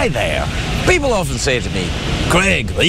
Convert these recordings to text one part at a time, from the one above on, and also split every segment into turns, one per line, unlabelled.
hi there. People often say to me, Craig, and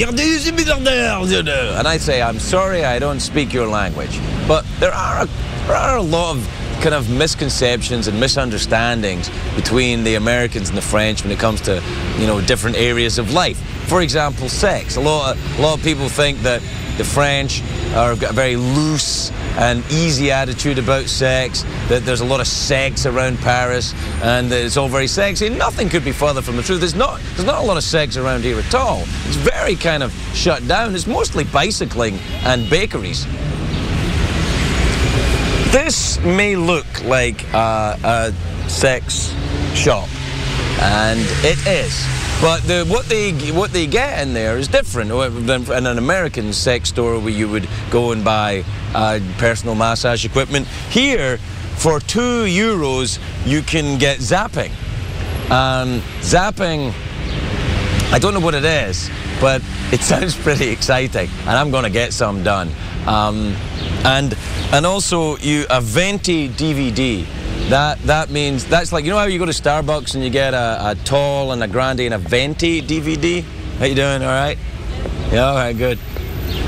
I say, I'm sorry, I don't speak your language. But there are a lot of kind of misconceptions and misunderstandings between the Americans and the French when it comes to, you know, different areas of life. For example, sex. A lot of people think that the French have got a very loose and easy attitude about sex, that there's a lot of sex around Paris, and that it's all very sexy. Nothing could be further from the truth. There's not a lot of sex around here at all. It's very kind of shut down. It's mostly bicycling and bakeries. This may look like a sex shop, and it is. But what they get in there is different than in an American sex store where you would go and buy personal massage equipment. Here, for €2, you can get zapping. Zapping, I don't know what it is, but it sounds pretty exciting, and I'm going to get some done. And also a venti DVD. That means, that's like, you know how you go to Starbucks and you get a tall and a grande and a venti DVD? How you doing, all right? Yeah, all right, good.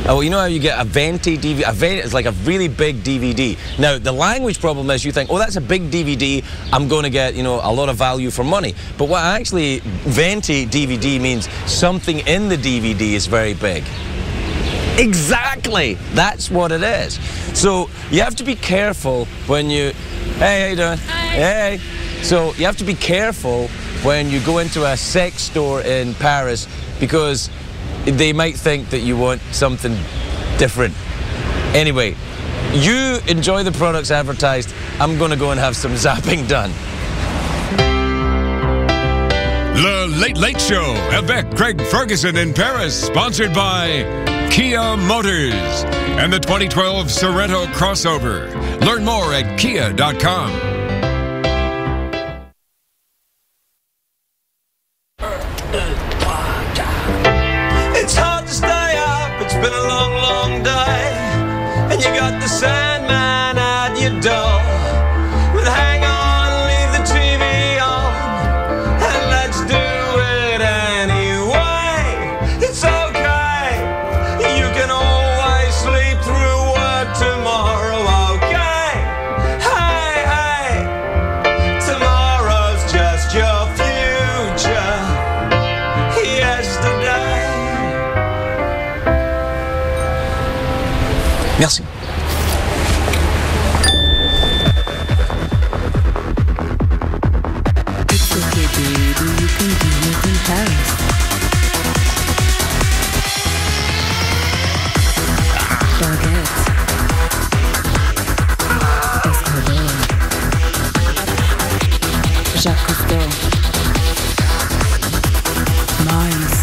Oh, you know how you get a venti DVD? A venti is like a really big DVD. Now, the language problem is you think, oh, that's a big DVD, I'm going to get, you know, a lot of value for money. But what actually venti DVD means, something in the DVD is very big. Exactly! That's what it is. So you have to be careful when you... Hey, how you doing?
Hi.
Hey. So you have to be careful when you go into a sex store in Paris, because they might think that you want something different. Anyway, you enjoy the products advertised. I'm going to go and have some zapping done.
The Late Late Show, avec Craig Ferguson in Paris, sponsored by Kia Motors and the 2012 Sorento crossover. Learn more at kia.com.
It's hard to stay up, it's been a long, long day, and you got the Sandman at your door. But hang on, leave the TV on, and let's do it anyway. It's okay, you can always sleep through work tomorrow, okay? Hey, hey, tomorrow's just your future, yesterday. Merci.
It's okay, baby, you can do it in Paris. Baguette. Escargot. Jacques Cousteau. Mines.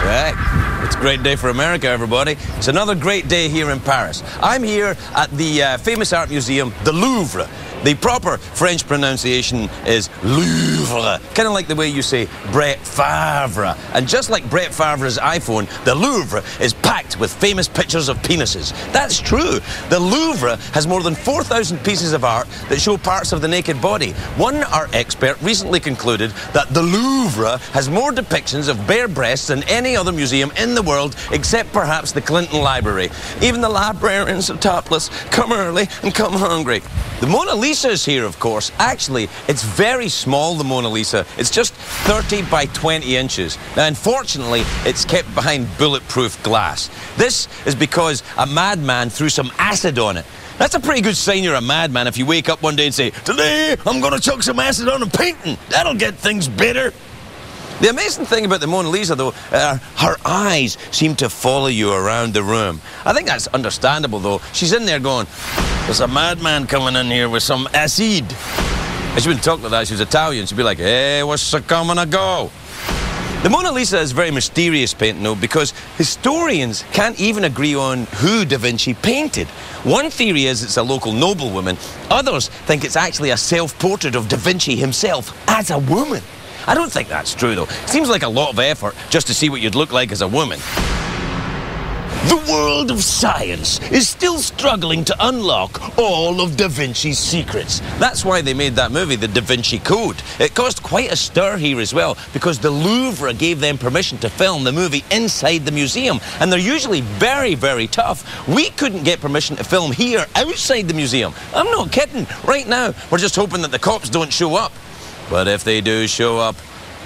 Right. It's a great day for America, everybody. It's another great day here in Paris. I'm here at the famous art museum, the Louvre. The proper French pronunciation is Louvre, kind of like the way you say Brett Favre. And just like Brett Favre's iPhone, the Louvre is packed with famous pictures of penises. That's true. The Louvre has more than 4,000 pieces of art that show parts of the naked body. One art expert recently concluded that the Louvre has more depictions of bare breasts than any other museum in the world, except perhaps the Clinton Library. Even the librarians are topless, come early and come hungry. The Mona Lisa is here, of course. Actually, it's very small, the Mona Lisa. It's just 30 by 20 inches. Now, unfortunately, it's kept behind bulletproof glass. This is because a madman threw some acid on it. That's a pretty good sign you're a madman if you wake up one day and say, today, I'm going to chuck some acid on a painting. That'll get things better. The amazing thing about the Mona Lisa, though, her eyes seem to follow you around the room. I think that's understandable, though. She's in there going, there's a madman coming in here with some acid. If she wouldn't talk like that, she was Italian. She'd be like, hey, what's a coming a go? The Mona Lisa is a very mysterious painting, though, because historians can't even agree on who Da Vinci painted. One theory is it's a local noblewoman. Others think it's actually a self-portrait of Da Vinci himself as a woman. I don't think that's true, though. It seems like a lot of effort just to see what you'd look like as a woman. The world of science is still struggling to unlock all of Da Vinci's secrets. That's why they made that movie, The Da Vinci Code. It caused quite a stir here as well, because the Louvre gave them permission to film the movie inside the museum, and they're usually very, very tough. We couldn't get permission to film here outside the museum. I'm not kidding. Right now, we're just hoping that the cops don't show up. But if they do show up,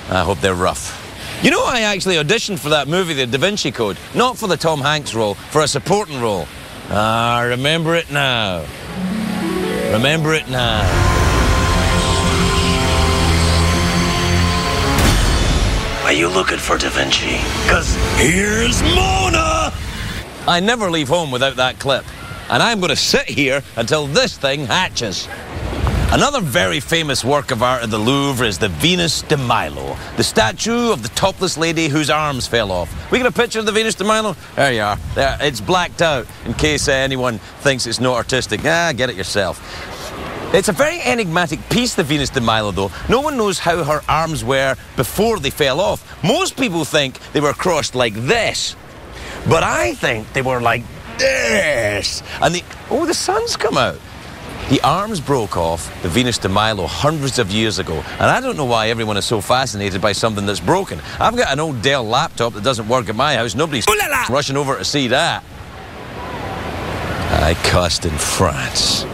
I hope they're rough. You know, I actually auditioned for that movie, The Da Vinci Code. Not for the Tom Hanks role, for a supporting role. Remember it now. Remember it now. Are you looking for Da Vinci? 'Cause here's Mona! I never leave home without that clip. And I'm going to sit here until this thing hatches. Another very famous work of art at the Louvre is the Venus de Milo, the statue of the topless lady whose arms fell off. We got a picture of the Venus de Milo? There you are. There, it's blacked out in case anyone thinks it's not artistic. Get it yourself. It's a very enigmatic piece, the Venus de Milo, though. No one knows how her arms were before they fell off. Most people think they were crossed like this. But I think they were like this. And the sun's come out. The arms broke off the Venus de Milo hundreds of years ago, and I don't know why everyone is so fascinated by something that's broken. I've got an old Dell laptop that doesn't work at my house. Nobody's rushing over to see that. I cussed in France.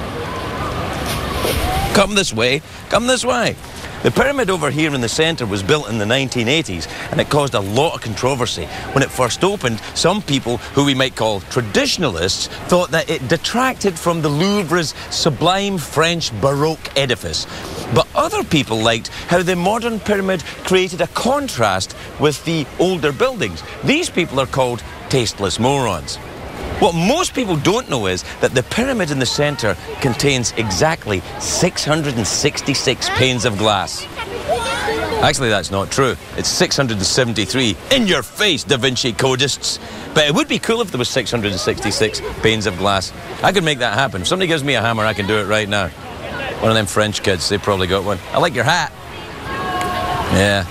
Come this way. Come this way. The pyramid over here in the centre was built in the 1980s, and it caused a lot of controversy. When it first opened, some people, who we might call traditionalists, thought that it detracted from the Louvre's sublime French Baroque edifice. But other people liked how the modern pyramid created a contrast with the older buildings. These people are called tasteless morons. What most people don't know is that the pyramid in the centre contains exactly 666 panes of glass. Actually, that's not true. It's 673. In your face, Da Vinci codists. But it would be cool if there was 666 panes of glass. I could make that happen. If somebody gives me a hammer, I can do it right now. One of them French kids, they probably got one. I like your hat. Yeah.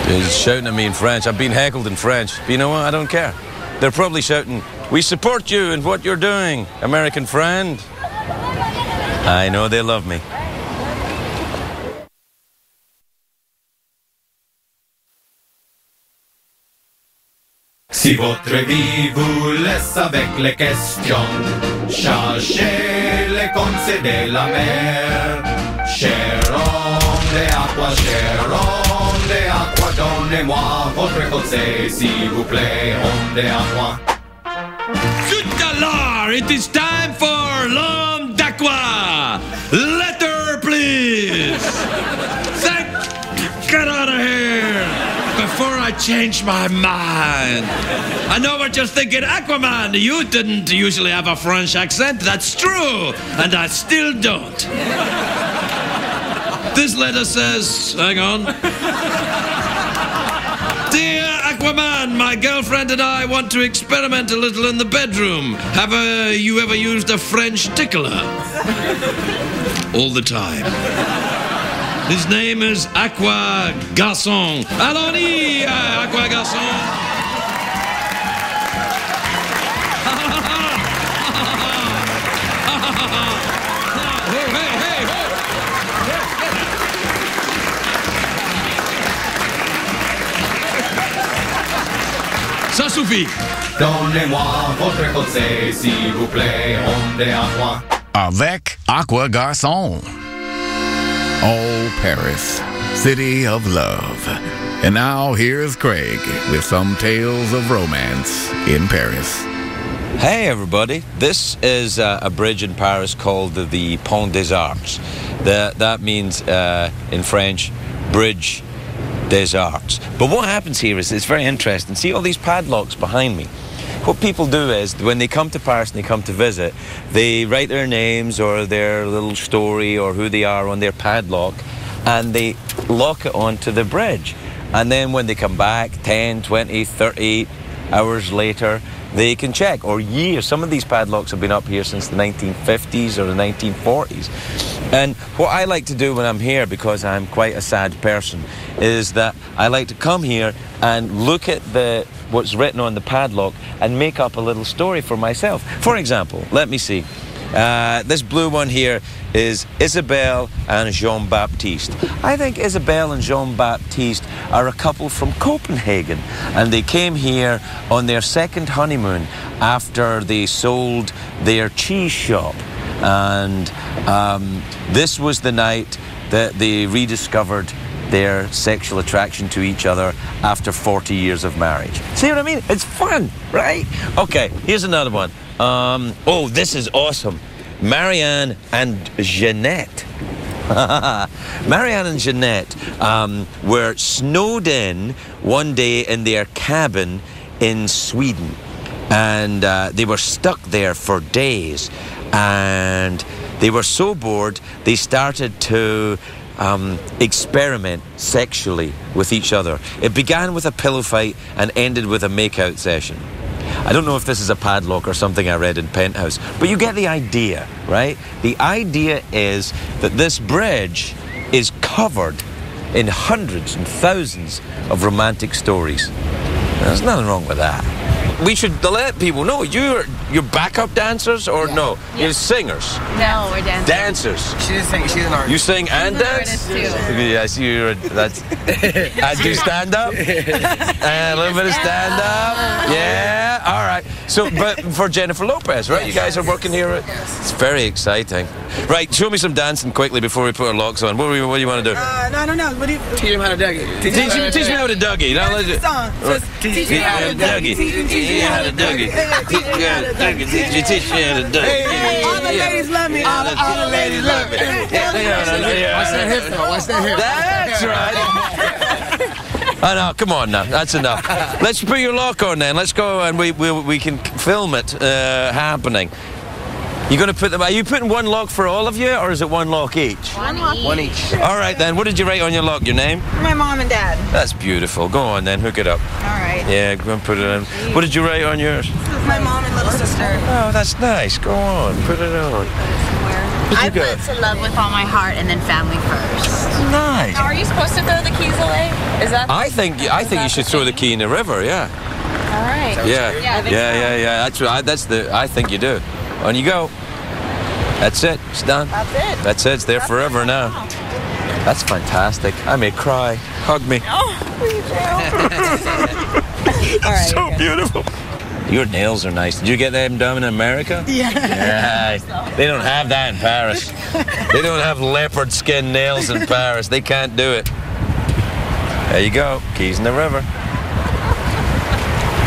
He's shouting at me in French. I've been heckled in French. But you know what? I don't care. They're probably shouting, "We support you in what you're doing, American friend." I know they love me.
Si votre vie vous laisse avec les questions, cherchez les conseils de la mer. Cher homme de aqua, donnez-moi votre conseil, s'il vous plaît, homme de aqua.
Zut alors, it is time for l'homme d'aqua. Letter, please. Get out of here before I change my mind. I know what you're thinking, Aquaman. You didn't usually have a French accent. That's true, and I still don't. This letter says, hang on. Dear Aquaman, my girlfriend and I want to experiment a little in the bedroom. Have you ever used a French tickler? All the time. His name is Aqua Garçon. Allons-y, Aqua Garçon. Ça suffit.
Donnez-moi votre conseil, s'il vous plaît, homme de aqua.
Avec Aqua Garçon. Oh, Paris, city of love. And now here's Craig with some tales of romance in Paris.
Hey everybody, this is a bridge in Paris called the Pont des Arts. That means in French, Bridge des Arts. But what happens here is it's very interesting. See all these padlocks behind me? What people do is, when they come to Paris and they come to visit, they write their names or their little story or who they are on their padlock, and they lock it onto the bridge. And then when they come back 10, 20, 30 hours later, they can check, or years. Some of these padlocks have been up here since the 1950s or the 1940s. And what I like to do when I'm here, because I'm quite a sad person, is that I like to come here and look at what's written on the padlock and make up a little story for myself. For example, let me see. This blue one here is Isabelle and Jean-Baptiste. I think Isabelle and Jean-Baptiste are a couple from Copenhagen, and they came here on their second honeymoon after they sold their cheese shop. And this was the night that they rediscovered their sexual attraction to each other after 40 years of marriage. See what I mean? It's fun, right? Okay, here's another one. Oh, this is awesome. Marianne and Jeanette. Marianne and Jeanette were snowed in one day in their cabin in Sweden. And they were stuck there for days. And they were so bored, they started to experiment sexually with each other. It began with a pillow fight and ended with a make-out session. I don't know if this is a padlock or something I read in Penthouse, but you get the idea, right? The idea is that this bridge is covered in hundreds and thousands of romantic stories. There's nothing wrong with that. We should let people know you're backup dancers or no? You're singers.
No, we're dancers.
Dancers.
She's a singer. She's an artist.
You sing and dance?
Too.
Yes, that's. I do stand up. And a little bit of stand up. Yeah. All right. So, but for Jennifer Lopez, right? You guys are working here. It's very exciting. Right. Show me some dancing quickly before we put our locks on. What do you want to do?
No, I don't know. What do you teach him how to Dougie?
Teach me how to Dougie. Now let's
teach me how to Dougie.
Teach me how to Dougie. Teach me how to Dougie. Teach me how to Dougie.
All the ladies love me. All the ladies love me.
Watch that hip, though. Watch that hip.
That's right. Oh, no, come on now. That's enough. Let's put your lock on then. Let's go and we can film it happening. You going to put them? Are you putting one lock for all of you, or is it one lock each?
One each.
All right then. What did you write on your lock? Your name?
My mom and dad.
That's beautiful. Go on then. Hook it up.
All right.
Yeah, go and put it in. What did you write on yours?
My mom and little sister.
Oh, that's nice. Go on. Put it on.
I put to love with all my heart and then family first.
Nice.
Now, are you supposed to throw the keys away? Is that?
I think you should throw the key in the river. Yeah.
All right.
Yeah. I think you do. On you go. That's it. It's done.
That's it.
That's it. It's there forever now. That's fantastic. I may cry. Hug me.
Oh, please. All right.
So beautiful. Your nails are nice. Did you get them done in America? Yeah. They don't have that in Paris. They don't have leopard skin nails in Paris. They can't do it. There you go. Keys in the river.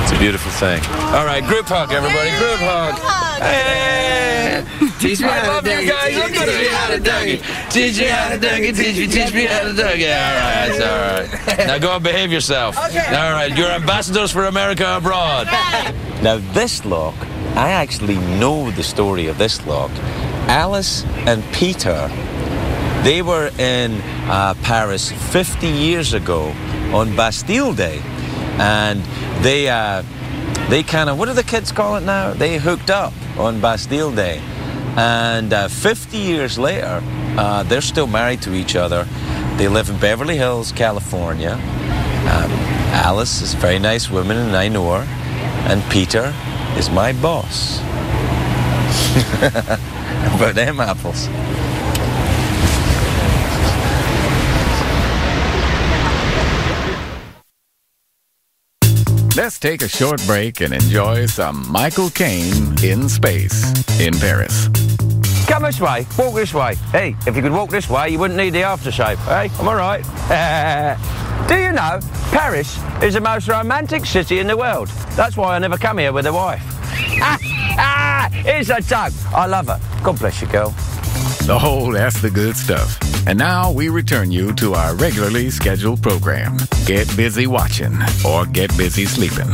It's a beautiful thing. All right, group hug, everybody. Group hug. Hey.
Teach me
I
how
love
to
you guys. I'm going to teach you how to Dougie. Teach you how to Dougie. Teach me how to Dougie. All right, that's all right. Now go and behave yourself. Okay. All right, you're ambassadors for America abroad. Now this lock, I actually know the story of this lock. Alice and Peter, they were in Paris 50 years ago on Bastille Day, and they kind of, what do the kids call it now? They hooked up on Bastille Day. And 50 years later, they're still married to each other. They live in Beverly Hills, California. Alice is a very nice woman, and I know her. And Peter is my boss. About them apples.
Let's take a short break and enjoy some Michael Caine in space in Paris.
Come this way, walk this way. Hey, if you could walk this way, you wouldn't need the aftershave. Hey, am I right? Do you know, Paris is the most romantic city in the world. That's why I never come here with a wife. It's a joke. I love her. God bless you, girl.
Oh, that's the good stuff. And now we return you to our regularly scheduled program. Get busy watching or get busy sleeping.